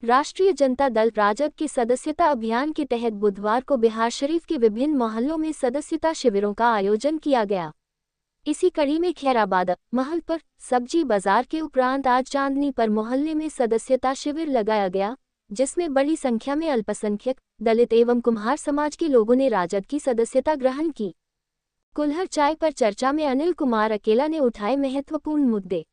राष्ट्रीय जनता दल राजद के सदस्यता अभियान के तहत बुधवार को बिहारशरीफ के विभिन्न मोहल्लों में सदस्यता शिविरों का आयोजन किया गया। इसी कड़ी में खैराबाद महल पर सब्जी बाजार के उपरांत आज चांदनी पर मोहल्ले में सदस्यता शिविर लगाया गया, जिसमें बड़ी संख्या में अल्पसंख्यक, दलित एवं कुम्हार समाज के लोगों ने राजद की सदस्यता ग्रहण की। कुल्हड़ चाय पर चर्चा में अनिल कुमार अकेला ने उठाए महत्वपूर्ण मुद्दे।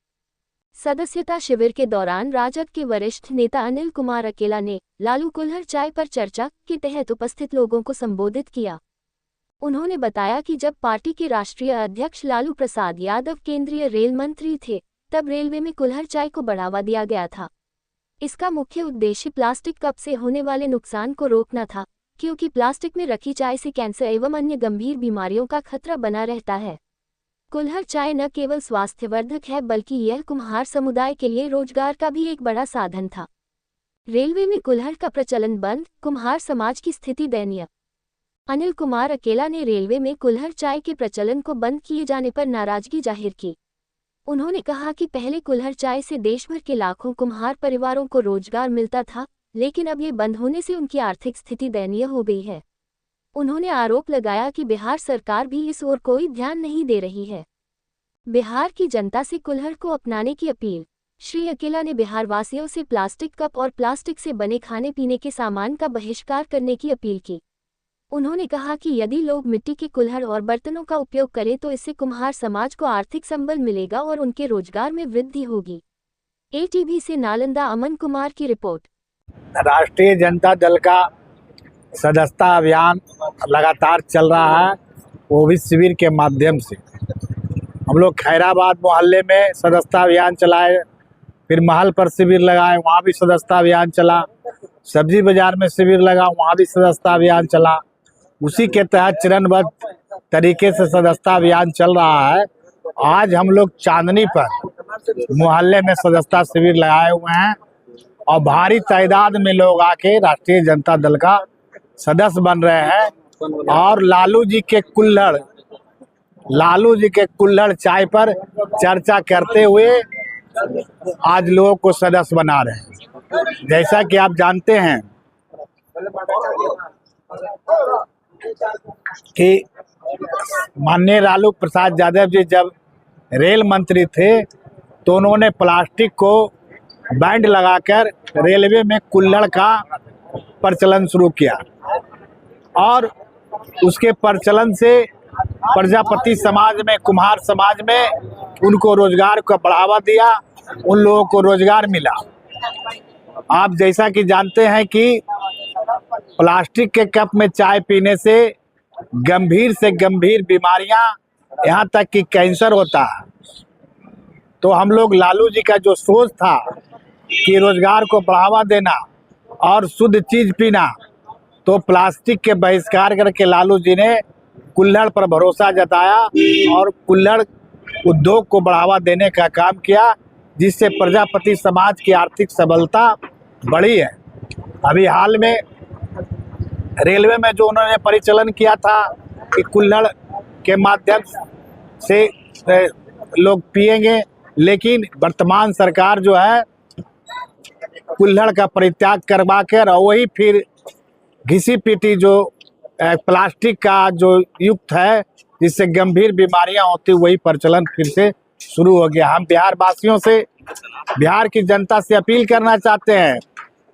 सदस्यता शिविर के दौरान राजद के वरिष्ठ नेता अनिल कुमार अकेला ने लालू कुल्हड़ चाय पर चर्चा के तहत उपस्थित लोगों को संबोधित किया। उन्होंने बताया कि जब पार्टी के राष्ट्रीय अध्यक्ष लालू प्रसाद यादव केंद्रीय रेल मंत्री थे, तब रेलवे में कुल्हड़ चाय को बढ़ावा दिया गया था। इसका मुख्य उद्देश्य प्लास्टिक कप से होने वाले नुकसान को रोकना था, क्योंकि प्लास्टिक में रखी चाय से कैंसर एवं अन्य गंभीर बीमारियों का खतरा बना रहता है। कुल्हड़ चाय न केवल स्वास्थ्यवर्धक है, बल्कि यह कुम्हार समुदाय के लिए रोजगार का भी एक बड़ा साधन था। रेलवे में कुल्हड़ का प्रचलन बंद, कुम्हार समाज की स्थिति दयनीय। अनिल कुमार अकेला ने रेलवे में कुल्हड़ चाय के प्रचलन को बंद किए जाने पर नाराजगी जाहिर की। उन्होंने कहा कि पहले कुल्हड़ चाय से देश भर के लाखों कुम्हार परिवारों को रोजगार मिलता था, लेकिन अब ये बंद होने से उनकी आर्थिक स्थिति दयनीय हो गई है। उन्होंने आरोप लगाया कि बिहार सरकार भी इस ओर कोई ध्यान नहीं दे रही है। बिहार की जनता से कुल्हड़ को अपनाने की अपील। श्री अकेला ने बिहार वासियों से प्लास्टिक कप और प्लास्टिक से बने खाने पीने के सामान का बहिष्कार करने की अपील की। उन्होंने कहा कि यदि लोग मिट्टी के कुल्हड़ और बर्तनों का उपयोग करें तो इससे कुम्हार समाज को आर्थिक संबल मिलेगा और उनके रोजगार में वृद्धि होगी। एटीवी से नालंदा अमन कुमार की रिपोर्ट। राष्ट्रीय जनता दल का सदस्यता अभियान लगातार चल रहा है, वो भी शिविर के माध्यम से। हम लोग खैराबाद मोहल्ले में सदस्यता अभियान चलाए, फिर महल पर शिविर लगाए, वहाँ भी सदस्यता अभियान चला। सब्जी बाजार में शिविर लगा, वहाँ भी सदस्यता अभियान चला। उसी के तहत चरणबद्ध तरीके से सदस्यता अभियान चल रहा है। आज हम लोग चांदनी पर मोहल्ले में सदस्यता शिविर लगाए हुए हैं और भारी तादाद में लोग आके राष्ट्रीय जनता दल का सदस्य बन रहे हैं और लालू जी के कुल्हड़ चाय पर चर्चा करते हुए आज लोगों को सदस्य बना रहे हैं। जैसा कि आप जानते हैं कि माननीय लालू प्रसाद यादव जी जब रेल मंत्री थे तो उन्होंने प्लास्टिक को बैंड लगाकर रेलवे में कुल्हड़ का प्रचलन शुरू किया और उसके प्रचलन से प्रजापति समाज में, कुम्हार समाज में उनको रोजगार का बढ़ावा दिया, उन लोगों को रोजगार मिला। आप जैसा कि जानते हैं कि प्लास्टिक के कप में चाय पीने से गंभीर से गंभीर बीमारियां, यहाँ तक कि कैंसर होता है। तो हम लोग लालू जी का जो सोच था कि रोजगार को बढ़ावा देना और शुद्ध चीज पीना, तो प्लास्टिक के बहिष्कार करके लालू जी ने कुल्हड़ पर भरोसा जताया और कुल्हड़ उद्योग को बढ़ावा देने का काम किया, जिससे प्रजापति समाज की आर्थिक सबलता बढ़ी है। अभी हाल में रेलवे में जो उन्होंने परिचालन किया था कि कुल्हड़ के माध्यम से लोग पिएंगे, लेकिन वर्तमान सरकार जो है कुल्हड़ का परित्याग करवा कर और वही फिर घिसी पीटी जो प्लास्टिक का जो युक्त है, जिससे गंभीर बीमारियां होती, वही प्रचलन फिर से शुरू हो गया। हम बिहार वासियों से, बिहार की जनता से अपील करना चाहते हैं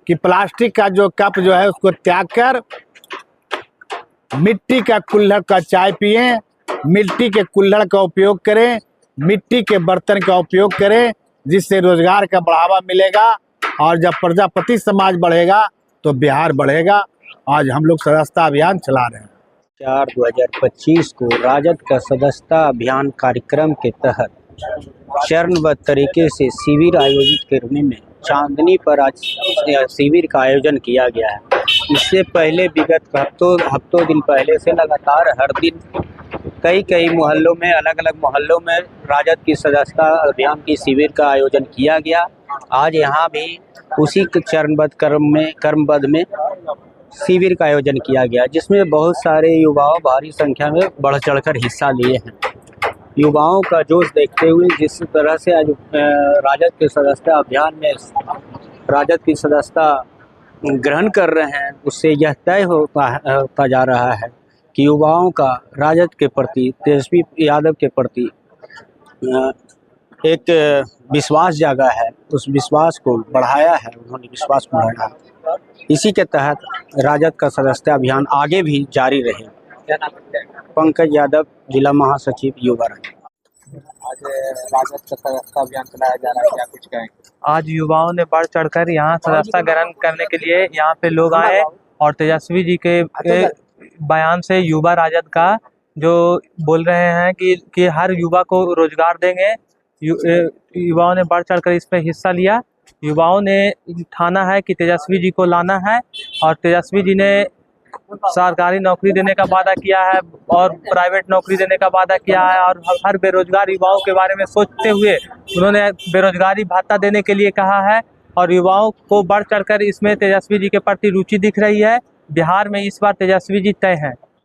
कि प्लास्टिक का जो कप जो है उसको त्याग कर मिट्टी का कुल्हड़ का चाय पिएं, मिट्टी के कुल्हड़ का उपयोग करें, मिट्टी के बर्तन का उपयोग करें, जिससे रोजगार का बढ़ावा मिलेगा और जब प्रजापति समाज बढ़ेगा तो बिहार बढ़ेगा। आज हम लोग सदस्यता अभियान चला रहे हैं। 4/2025 को राजद का सदस्यता अभियान कार्यक्रम के तहत चरणबद्ध तरीके से शिविर आयोजित करने में चांदनी पर आज शिविर का आयोजन किया गया है। इससे पहले विगत हफ्तों दिन पहले से लगातार हर दिन कई मोहल्लों में, अलग अलग मोहल्लों में राजद की सदस्यता अभियान की शिविर का आयोजन किया गया। आज यहाँ भी उसी चरणबद्ध क्रमबद्ध में शिविर का आयोजन किया गया, जिसमें बहुत सारे युवाओं भारी संख्या में बढ़ चढ़कर हिस्सा लिए हैं। युवाओं का जोश देखते हुए जिस तरह से आज राजद के सदस्यता अभियान में राजद की सदस्यता ग्रहण कर रहे हैं उससे यह तय होता जा रहा है कि युवाओं का राजद के प्रति, तेजस्वी यादव के प्रति एक विश्वास जागा है। उस विश्वास को बढ़ाया है, उन्होंने विश्वास बढ़ाया है। इसी के तहत राजद का सदस्यता अभियान आगे भी जारी रहे। पंकज यादव, जिला महासचिव, युवा राजद। आज राजद का सदस्यता अभियान चलाया जा रहा है, क्या कुछ कहेंगे? आज युवाओं ने बढ़ चढ़कर यहाँ सदस्यता ग्रहण करने के लिए यहाँ पे लोग आए और तेजस्वी जी के बयान से युवा राजद का जो बोल रहे हैं कि हर युवा को रोजगार देंगे, युवाओं ने बढ़ चढ़कर इसमें हिस्सा लिया। युवाओं ने ठाना है कि तेजस्वी जी को लाना है और तेजस्वी जी ने सरकारी नौकरी देने का वादा किया है और प्राइवेट नौकरी देने का वादा किया है और हर बेरोजगार युवाओं के बारे में सोचते हुए उन्होंने बेरोजगारी भत्ता देने के लिए कहा है और युवाओं को बढ़ चढ़कर इसमें तेजस्वी जी के प्रति रुचि दिख रही है। बिहार में इस बार तेजस्वी जी तय हैं।